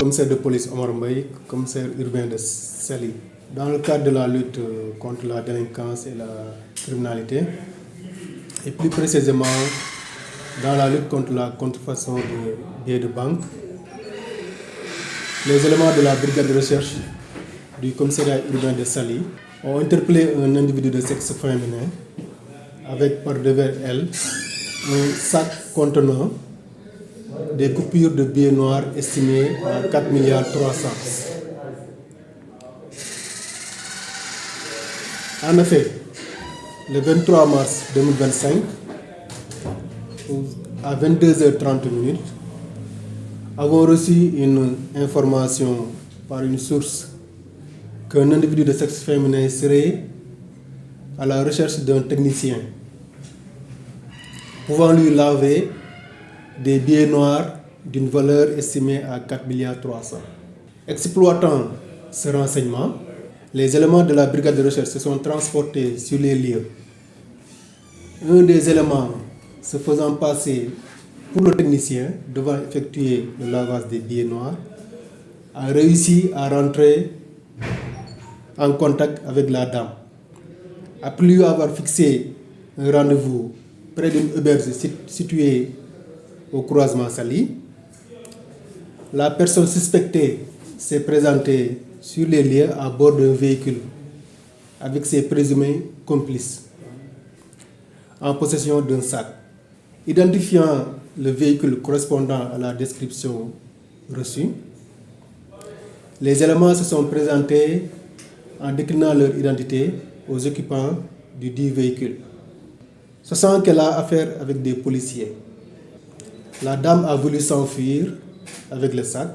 commissaire de police Omar Mbaye, commissaire urbain de Saly. Dans le cadre de la lutte contre la délinquance et la criminalité, et plus précisément dans la lutte contre la contrefaçon de billets de banque, les éléments de la brigade de recherche du commissariat urbain de Saly ont interpellé un individu de sexe féminin avec par devers elle un sac contenant des coupures de billets noirs estimées à 4 milliards 300. En effet, le 23 mars 2025, à 22h30, avons reçu une information par une source qu'un individu de sexe féminin serait à la recherche d'un technicien pouvant lui laver des billets noirs d'une valeur estimée à 4 milliards 300. Exploitant ce renseignement, les éléments de la brigade de recherche se sont transportés sur les lieux. Un des éléments se faisant passer pour le technicien devant effectuer le lavage des billets noirs a réussi à rentrer en contact avec la dame. Après lui avoir fixé un rendez-vous près d'une auberge située au croisement Saly, la personne suspectée s'est présentée sur les lieux à bord d'un véhicule avec ses présumés complices en possession d'un sac. Identifiant le véhicule correspondant à la description reçue, les éléments se sont présentés en déclinant leur identité aux occupants du dit véhicule. Sachant qu'elle a affaire avec des policiers, la dame a voulu s'enfuir avec le sac.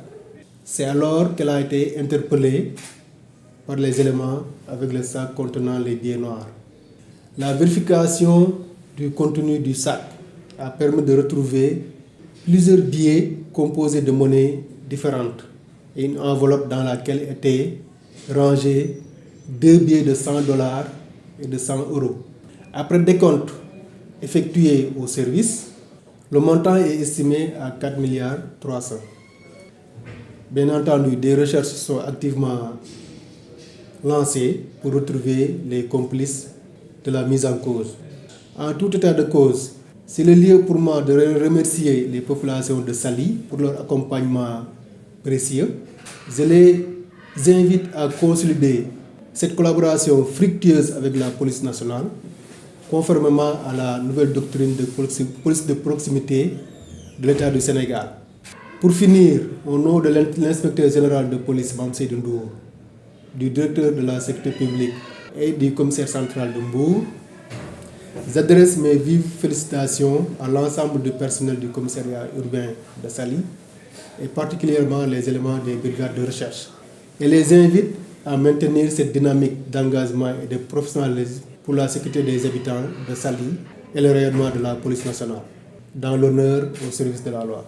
C'est alors qu'elle a été interpellée par les éléments avec le sac contenant les billets noirs. La vérification du contenu du sac a permis de retrouver plusieurs billets composés de monnaies différentes et une enveloppe dans laquelle étaient rangés 2 billets de $100 et de 100 €. Après décompte effectué au service, le montant est estimé à 4 milliards 300. Bien entendu, des recherches sont activement lancées pour retrouver les complices de la mise en cause. En tout état de cause, c'est le lieu pour moi de remercier les populations de Saly pour leur accompagnement précieux. Je les invite à consolider cette collaboration fructueuse avec la police nationale, conformément à la nouvelle doctrine de police de proximité de l'État du Sénégal. Pour finir, au nom de l'inspecteur général de police Mame Seydou Ndour, du directeur de la sécurité publique et du commissaire central de Mbour, j'adresse mes vives félicitations à l'ensemble du personnel du commissariat urbain de Saly et particulièrement les éléments des brigades de recherche, et les invite à maintenir cette dynamique d'engagement et de professionnalisme pour la sécurité des habitants de Saly et le rayonnement de la police nationale, dans l'honneur au service de la loi.